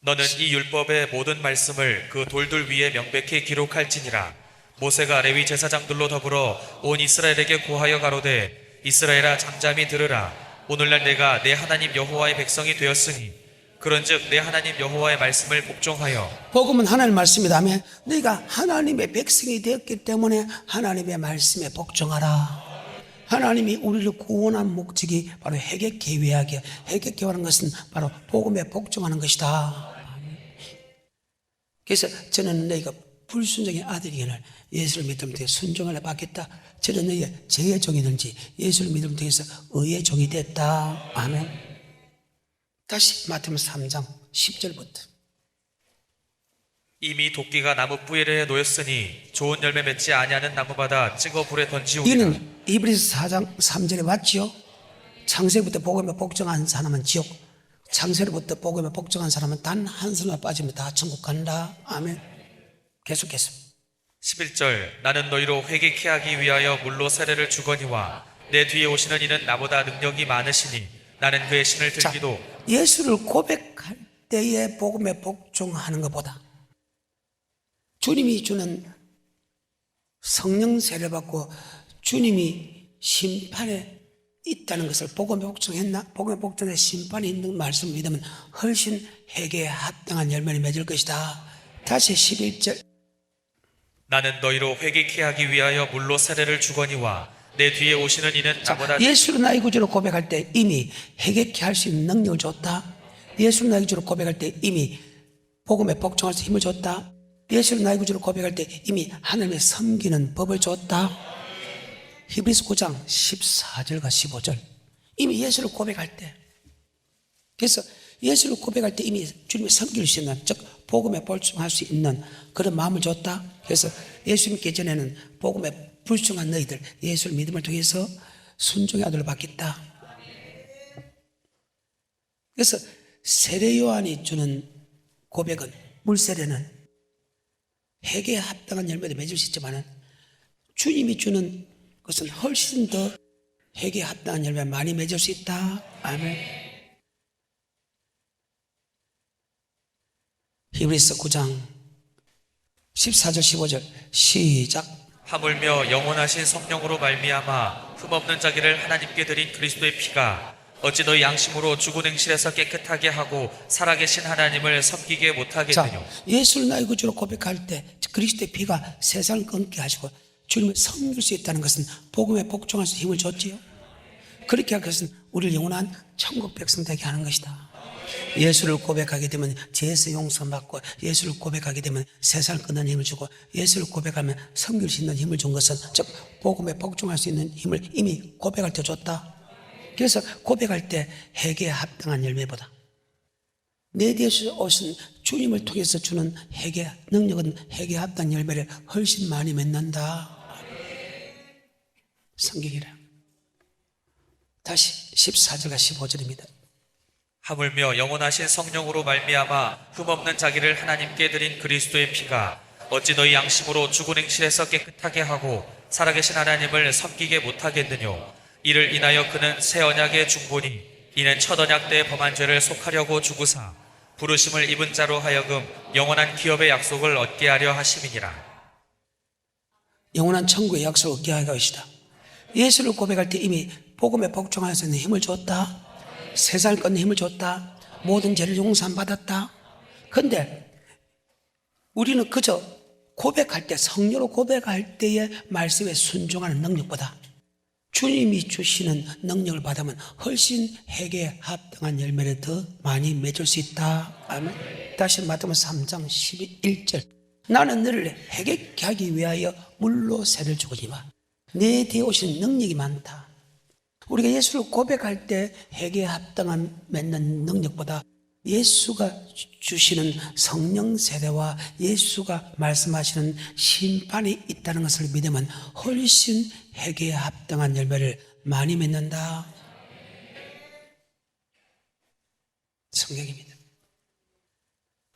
너는 이 율법의 모든 말씀을 그 돌들 위에 명백히 기록할지니라. 모세가 레위 제사장들로 더불어 온 이스라엘에게 고하여 가로되 이스라엘아 잠잠히 들으라. 오늘날 내가 내 하나님 여호와의 백성이 되었으니 그런즉 내 하나님 여호와의 말씀을 복종하여 복음은 하나님의 말씀이다. 아멘. 너희가 하나님의 백성이 되었기 때문에 하나님의 말씀에 복종하라. 하나님이 우리를 구원한 목적이 바로 회개케 하는 것은 바로 복음에 복종하는 것이다. 그래서 저는 너희가 불순종의 아들이거늘 예수를 믿음을 통해 순종을 받겠다. 저는 너희의 죄의 종이든지 예수를 믿음을 통해서 의의 종이 됐다. 아멘. 다시 마태복음 3장 10절부터 이미 도끼가 나무 뿌리에 놓였으니 좋은 열매 맺지 아니하는 나무마다 찍어 불에 던지오리라. 이는 이브리서 4장 3절에 맞지요? 창세부터 복음에 복종한 사람은 지옥, 창세로부터 복음에 복종한 사람은 단 한 사람만 빠지면 다 천국 간다. 아멘. 계속해서 11절 나는 너희로 회개케 하기 위하여 물로 세례를 주거니와 내 뒤에 오시는 이는 나보다 능력이 많으시니 나는 그의 신을 들기도 예수를 고백할 때에 복음에 복종하는 것보다 주님이 주는 성령 세례 받고 주님이 심판에 있다는 것을 복음에 복종했나? 복음에 복종해 심판이 있는 말씀을 믿으면 훨씬 회개에 합당한 열매를 맺을 것이다. 다시 11절. 나는 너희로 회개케 하기 위하여 물로 세례를 주거니와 내 뒤에 오시는 이는 나보다 예수를 나의 구주로 고백할 때 이미 회개케 할 수 있는 능력을 줬다. 예수를 나의 구주로 고백할 때 이미 복음에 복종할 수 힘을 줬다. 예수를 나의 구주로 고백할 때 이미 하나님의 섬기는 법을 줬다. 히브리서 9장 14절과 15절. 이미 예수를 고백할 때, 그래서 예수를 고백할 때 이미 주님의 섬길 수 있는, 즉 복음에 복종할 수 있는 그런 마음을 줬다. 그래서 예수 믿기 전에는 복음에 불순한 너희들, 예수를 믿음을 통해서 순종의 아들을 받겠다. 그래서 세례 요한이 주는 고백은, 물세례는 회개에 합당한 열매를 맺을 수 있지만 주님이 주는 것은 훨씬 더 회개에 합당한 열매를 많이 맺을 수 있다. 아멘. 히브리서 9장 14절 15절 시작. 하물며 영원하신 성령으로 말미암아 흠없는 자기를 하나님께 드린 그리스도의 피가 어찌 너희 양심으로 죽은 행실에서 깨끗하게 하고 살아계신 하나님을 섬기게 못하겠느냐. 자, 예수를 나의 구주로 고백할 때 그리스도의 피가 세상을 끊게 하시고 주님을 섬길 수 있다는 것은 복음에 복종할 수 힘을 줬지요. 그렇게 할 것은 우리를 영원한 천국 백성 되게 하는 것이다. 예수를 고백하게 되면 죄에서 용서받고, 예수를 고백하게 되면 세상을 끊는 힘을 주고, 예수를 고백하면 섬길 수 있는 힘을 준 것은, 즉 복음에 복종할 수 있는 힘을 이미 고백할 때 줬다. 그래서 고백할 때 회개에 합당한 열매보다 내 뒤에 오신 주님을 통해서 주는 회개 능력은 회개에 합당한 열매를 훨씬 많이 맺는다. 성경이라. 다시 14절과 15절입니다. 하물며 영원하신 성령으로 말미암아 흠없는 자기를 하나님께 드린 그리스도의 피가 어찌 너희 양심으로 죽은 행실에서 깨끗하게 하고 살아계신 하나님을 섬기게 못하겠느뇨. 이를 인하여 그는 새 언약의 중보니 이는 첫 언약 때 범한 죄를 속하려고 주구사 부르심을 입은 자로 하여금 영원한 기업의 약속을 얻게 하려 하심이니라. 영원한 천국의 약속을 얻게 할 것이다. 예수를 고백할 때 이미 복음에 복종할 수 있는 힘을 줬다. 세상을 끊는 힘을 줬다. 모든 죄를 용서받았다. 그런데 우리는 그저 고백할 때, 성령으로 고백할 때의 말씀에 순종하는 능력보다 주님이 주시는 능력을 받으면 훨씬 회개에 합당한 열매를 더 많이 맺을 수 있다. 아멘. 다시 마태복음 3장 11절. 나는 너를 회개케 하기 위하여 물로 세를 주거니와 내 뒤에 오시는 능력이 많다. 우리가 예수를 고백할 때 회개에 합당한 맺는 능력보다 예수가 주시는 성령 세례와 예수가 말씀하시는 심판이 있다는 것을 믿으면 훨씬 회개에 합당한 열매를 많이 맺는다. 성경입니다.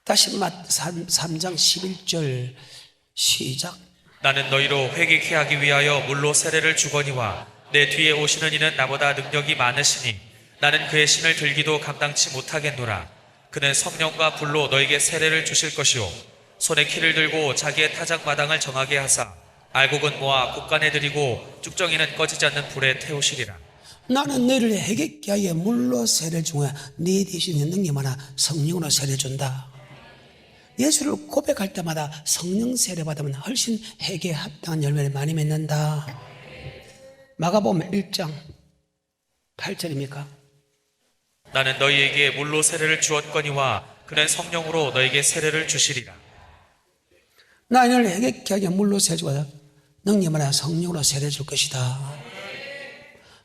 다시 3장 11절 시작. 나는 너희로 회개케 하기 위하여 물로 세례를 주거니와 내 뒤에 오시는 이는 나보다 능력이 많으시니 나는 그의 신을 들기도 감당치 못하겠노라. 그는 성령과 불로 너에게 세례를 주실 것이요 손에 키를 들고 자기의 타작 마당을 정하게 하사 알곡은 모아 곡간에 들이고 쭉정이는 꺼지지 않는 불에 태우시리라. 나는 너희를 회개케 하여 물로 세례를 주고 네 대신에 능력 많아 성령으로 세례 준다. 예수를 고백할 때마다 성령 세례 받으면 훨씬 회개에 합당한 열매를 많이 맺는다. 마가복음 1장 8절입니까? 나는 너희에게 물로 세례를 주었거니와 그는 성령으로 너에게 세례를 주시리라. 나를 회개케 하여 물로 세례 주고 능력 많아 성령으로 세례 줄 것이다.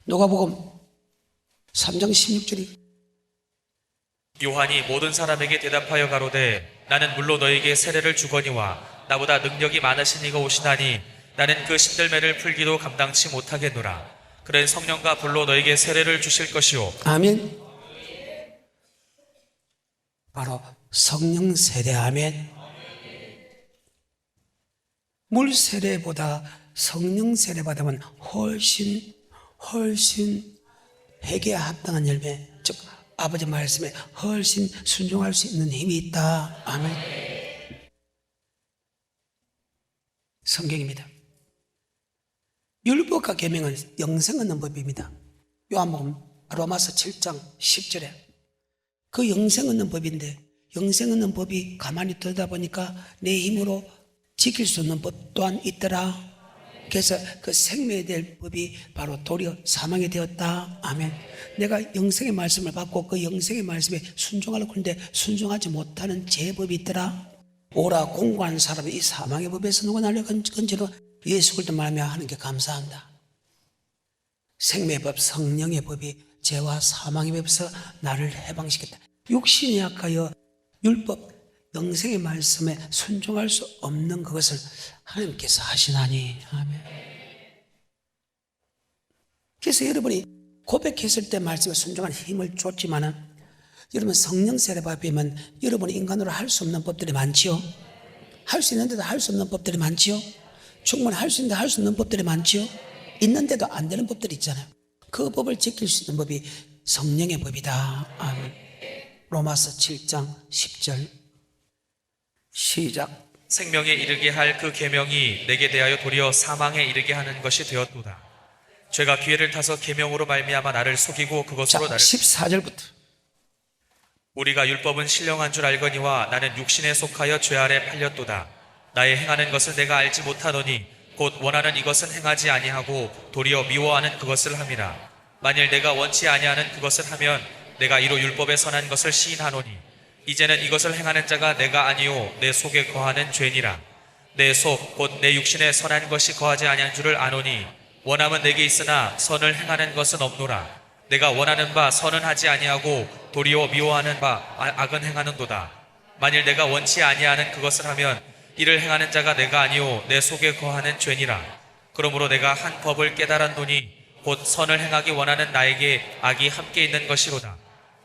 누가복음 3장 16절이 요한이 모든 사람에게 대답하여 가로되 나는 물로 너에게 세례를 주거니와 나보다 능력이 많으신 이가 오시나니 나는 그 신들매를 풀기도 감당치 못하겠노라. 그는 성령과 불로 너에게 세례를 주실 것이요. 아멘. 바로 성령 세례. 아멘. 물 세례보다 성령 세례 받으면 훨씬 회개에 합당한 열매, 즉 아버지 말씀에 훨씬 순종할 수 있는 힘이 있다. 아멘. 성경입니다. 율법과 계명은 영생 얻는 법입니다. 요한복음 로마서 7장 10절에 그 영생 얻는 법인데, 영생 얻는 법이 가만히 들다 보니까 내 힘으로 지킬 수 없는 법 또한 있더라. 그래서 그 생명에 대한 법이 바로 도리어 사망이 되었다. 아멘. 내가 영생의 말씀을 받고 그 영생의 말씀에 순종하려고 하는데 순종하지 못하는 죄법이 있더라. 오라 공고한 사람이 이 사망의 법에서 누가 나를 건지로 예수 그리스도 말하며 하는 게 감사한다. 생명의 법, 성령의 법이 죄와 사망의 법에서 나를 해방시켰다. 육신이 약하여 율법, 영생의 말씀에 순종할 수 없는 그것을 하나님께서 하시나니. 아멘. 그래서 여러분이 고백했을 때 말씀에 순종하는 힘을 줬지만은, 여러분 성령 세례 받으면 여러분이 인간으로 할 수 없는 법들이 많지요. 할 수 있는데도 할 수 없는 법들이 많지요. 충분히 할 수 있는데 할 수 없는 법들이 많지요. 있는데도 안 되는 법들이 있잖아요. 그 법을 지킬 수 있는 법이 성령의 법이다. 아멘. 로마서 7장 10절 시작. 생명에 이르게 할 그 계명이 내게 대하여 도리어 사망에 이르게 하는 것이 되었도다. 죄가 기회를 타서 계명으로 말미암아 나를 속이고 자, 그것으로 나를 14절부터 우리가 율법은 신령한 줄 알거니와 나는 육신에 속하여 죄 아래 팔렸도다. 나의 행하는 것을 내가 알지 못하노니 곧 원하는 이것은 행하지 아니하고 도리어 미워하는 그것을 함이라. 만일 내가 원치 아니하는 그것을 하면 내가 이로 율법에 선한 것을 시인하노니 이제는 이것을 행하는 자가 내가 아니요 내 속에 거하는 죄니라. 내 속 곧 내 육신에 선한 것이 거하지 아니한 줄을 아노니 원함은 내게 있으나 선을 행하는 것은 없노라. 내가 원하는 바 선은 하지 아니하고 도리어 미워하는 바 악은 행하는도다. 만일 내가 원치 아니하는 그것을 하면 이를 행하는 자가 내가 아니요 내 속에 거하는 죄니라. 그러므로 내가 한 법을 깨달았노니 곧 선을 행하기 원하는 나에게 악이 함께 있는 것이로다.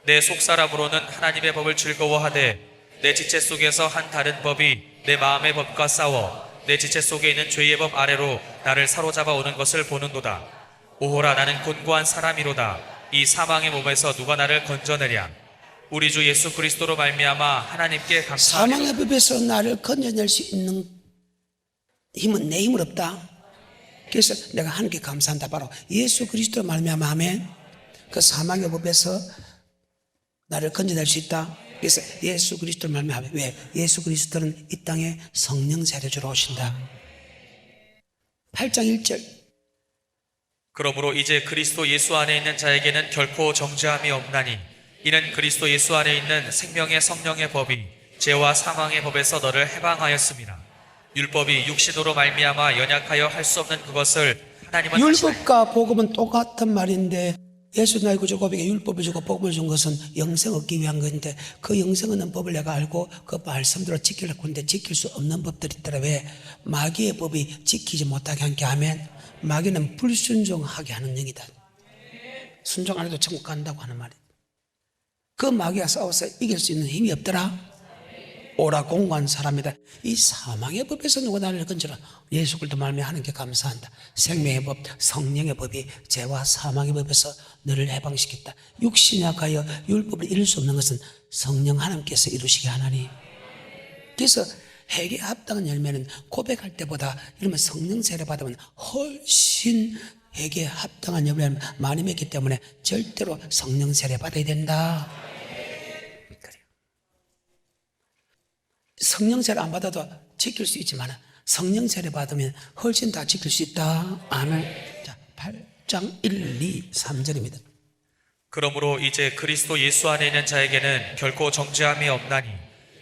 내 속사람으로는 하나님의 법을 즐거워하되 내 지체 속에서 한 다른 법이 내 마음의 법과 싸워 내 지체 속에 있는 죄의 법 아래로 나를 사로잡아 오는 것을 보는도다. 오호라 나는 곤고한 사람이로다. 이 사망의 몸에서 누가 나를 건져내랴. 우리 주 예수 그리스도로 말미암아 하나님께 감사하며 사망의 법에서 나를 건져낼 수 있는 힘은 내 힘은 없다. 그래서 내가 하나님께 감사한다. 바로 예수 그리스도로 말미암아. 아멘. 그 사망의 법에서 나를 건져낼 수 있다. 그래서 예수 그리스도로 말미암아. 왜? 예수 그리스도는 이 땅에 성령 세례 주러 오신다. 8장 1절 그러므로 이제 그리스도 예수 안에 있는 자에게는 결코 정죄함이 없나니 이는 그리스도 예수 안에 있는 생명의 성령의 법이 죄와 사망의 법에서 너를 해방하였습니다. 율법이 육신으로 말미암아 연약하여 할 수 없는 그것을 하나님은 율법과 복음은 똑같은 말인데, 예수 나의 구주 고백에 율법을 주고 복음을 준 것은 영생 얻기 위한 건데, 그 영생 얻는 법을 내가 알고 그 말씀대로 지키려고 하는데 지킬 수 없는 법들이 있더라. 왜? 마귀의 법이 지키지 못하게 한 게. 아멘. 마귀는 불순종하게 하는 영이다. 순종 안 해도 천국 간다고 하는 말이야. 그 마귀와 싸워서 이길 수 있는 힘이 없더라. 오라 공고한 사람이다. 이 사망의 법에서 누가 나를 건져라. 예수 그리스도 말미암아 하는 게 감사한다. 생명의 법, 성령의 법이 죄와 사망의 법에서 너를 해방시켰다. 육신이 약하여 율법을 이룰 수 없는 것은 성령 하나님께서 이루시게 하나니. 그래서 회개에 합당한 열매는 고백할 때보다 이러면 성령 세례 받으면 훨씬 회개에 합당한 열매를 많이 맺기 때문에 절대로 성령 세례 받아야 된다. 성령 세례 안 받아도 지킬 수 있지만 성령 세례 받으면 훨씬 다 지킬 수 있다. 아멘. 자, 8장 1, 2, 3절입니다. 그러므로 이제 그리스도 예수 안에 있는 자에게는 결코 정죄함이 없나니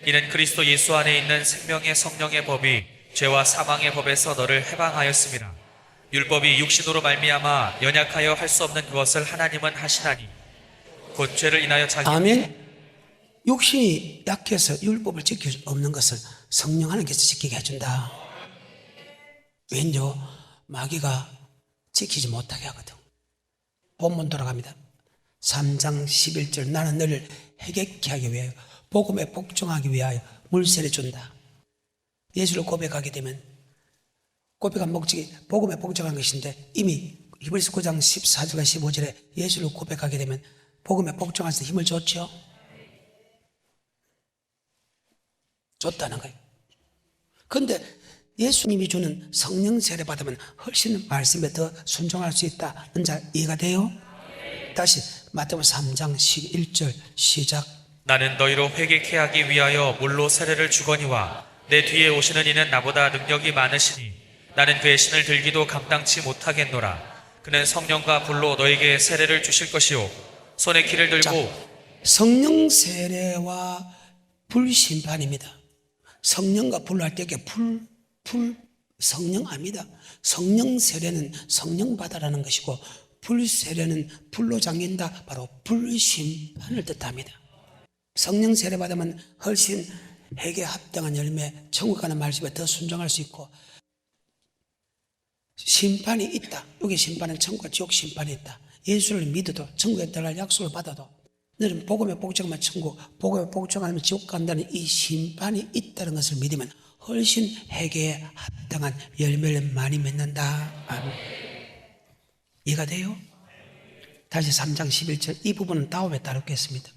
이는 그리스도 예수 안에 있는 생명의 성령의 법이 죄와 사망의 법에서 너를 해방하였습니다. 율법이 육신으로 말미암아 연약하여 할 수 없는 그것을 하나님은 하시나니 곧 죄를 인하여 자기 아멘. 육신이 약해서 율법을 지킬 수 없는 것을 성령 하나님께서 지키게 해준다. 왠요? 마귀가 지키지 못하게 하거든. 본문 돌아갑니다. 3장 11절 나는 너를 해결케 하기 위하여 복음에 복종하기 위하여 물세를 준다. 예수를 고백하게 되면 고백한 목적이 복음에 복종한 것인데, 이미 히브리서 9장 14절과 15절에 예수를 고백하게 되면 복음에 복종할 때 힘을 줬죠. 줬다는 거예요. 그런데 예수님이 주는 성령 세례 받으면 훨씬 말씀에 더 순종할 수 있다는 자 이해가 돼요? 다시 마태복음 3장 11절 시작. 나는 너희로 회개케 하기 위하여 물로 세례를 주거니와 내 뒤에 오시는 이는 나보다 능력이 많으시니 나는 그의 신을 들기도 감당치 못하겠노라. 그는 성령과 불로 너에게 세례를 주실 것이요 손에 키를 들고. 성령 세례와 불 심판입니다. 성령과 불로 할 때 이게 성령 아닙니다. 성령 세례는 성령 받아라는 것이고 불 세례는 불로 잠긴다. 바로 불 심판을 뜻합니다. 성령 세례 받으면 훨씬 회개에 합당한 열매, 천국 가는 말씀에 더 순종할 수 있고, 심판이 있다. 여기 심판은 천국과 지옥 심판이 있다. 예수를 믿어도 천국에 들어갈 약속을 받아도 너는 복음에 복종하면 천국, 복음에 복종하면 지옥 간다는 이 심판이 있다는 것을 믿으면 훨씬 회개에 합당한 열매를 많이 맺는다. 아멘. 이해가 돼요? 다시 3장 11절 이 부분은 다음에 다루겠습니다.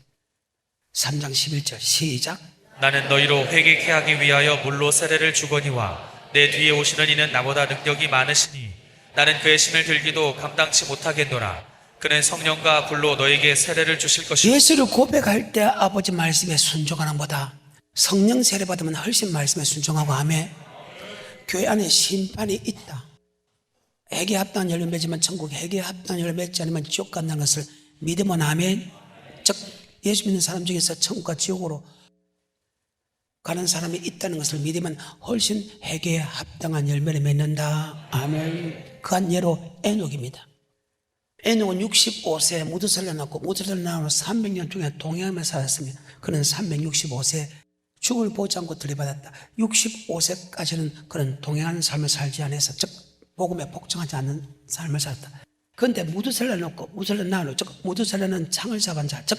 3장 11절 시작. 나는 너희로 회개케 하기 위하여 물로 세례를 주거니와 내 뒤에 오시는 이는 나보다 능력이 많으시니 나는 그의 신을 들기도 감당치 못하겠노라. 그는 성령과 불로 너에게 세례를 주실 것이요. 예수를 고백할 때 아버지 말씀에 순종하는 것보다 성령 세례 받으면 훨씬 말씀에 순종하고 하며 교회 안에 심판이 있다. 회개에 합당한 열매 맺으면 천국, 회개에 합당한 열매 맺지 않으면 지옥 간다는 것을 믿으면 아멘. 즉 예수 믿는 사람 중에서 천국과 지옥으로 가는 사람이 있다는 것을 믿으면 훨씬 회개에 합당한 열매를 맺는다. 아멘. 그한 예로 에녹입니다. 에녹은 65세 무드셀라 낳고 무드셀라 낳은 300년 중에 동행하며 살았습니다. 그는 365세 죽을 보지 않고 들이받았다. 65세까지는 그는 동행하는 삶을 살지 않아서 즉 복음에 복종하지 않는 삶을 살았다. 그런데 무드셀라 낳고 무드셀라 낳은 즉 무드셀라는 창을 잡은 자, 즉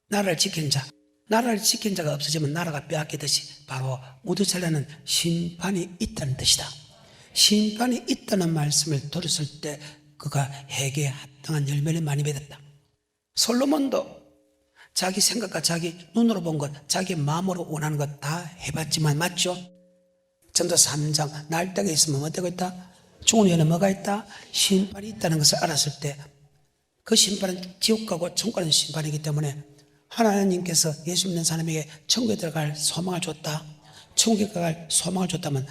나라를 지키는 자, 나라를 지키는 자가 없어지면 나라가 빼앗기듯이 바로 무드셀라는 심판이 있다는 뜻이다. 심판이 있다는 말씀을 들었을 때 그가 회개에 합당한 열매를 많이 맺었다. 솔로몬도 자기 생각과 자기 눈으로 본 것, 자기 마음으로 원하는 것 다 해봤지만 맞죠? 전도 3장 날딱에 있으면 뭐 되고 있다? 죽은 후에는 뭐가 있다? 심판이 있다는 것을 알았을 때 그 심판은 지옥 가고 천국 가는 심판이기 때문에 하나님께서 예수 믿는 사람에게 천국에 들어갈 소망을 줬다. 천국에 들어갈 소망을 줬다면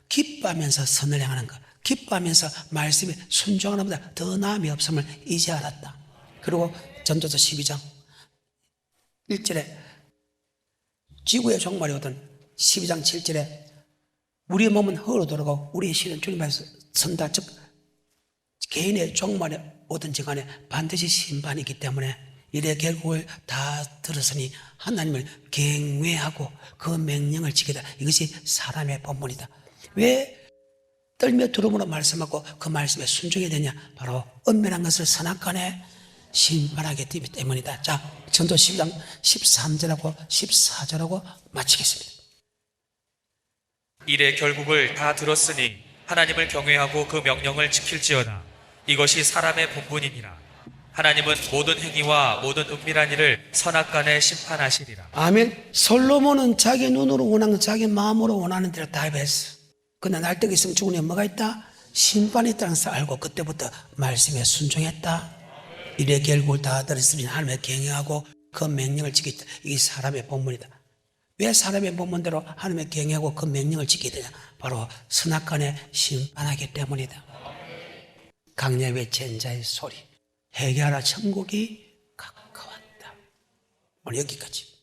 기뻐하면서 선을 행하는 것, 기뻐하면서 말씀에 순종하는 것보다 더 나음이 없음을 이제 알았다. 그리고 전도서 12장 1절에 지구의 종말이 오던 12장 7절에 우리의 몸은 흙으로 돌아가고 우리의 신은 주님 앞에서 선다. 즉 개인의 종말이 오든지 간에 반드시 심판이기 때문에 이래 결국을 다 들었으니 하나님을 경외하고 그 명령을 지키다. 이것이 사람의 본분이다. 왜 떨며 두려움으로 말씀하고 그 말씀에 순종해야 되냐? 바로 은밀한 것을 선악간에 심판하기 때문이다. 자, 전도 12장 13절하고 14절하고 마치겠습니다. 이래 결국을 다 들었으니 하나님을 경외하고 그 명령을 지킬지어다. 이것이 사람의 본분이니라. 하나님은 모든 행위와 모든 은밀한 일을 선악간에 심판하시리라. 아멘. 솔로몬은 자기 눈으로 원하는 것, 자기 마음으로 원하는 대로 다 했어. 그러나 날때가 있으면 죽으니 뭐가 있다? 심판이 있다는 것을 알고 그때부터 말씀에 순종했다. 이래 결국을 다 들었으니 하나님을 경외하고 그 명령을 지키다. 이게 사람의 본분이다. 왜 사람의 본분대로 하나님의 경외하고 그 명령을 지켜야 되냐? 바로 선악간에 심판하기 때문이다. 강야의 젠자의 소리, 회개하라 천국이 가까웠다. 오늘 여기까지.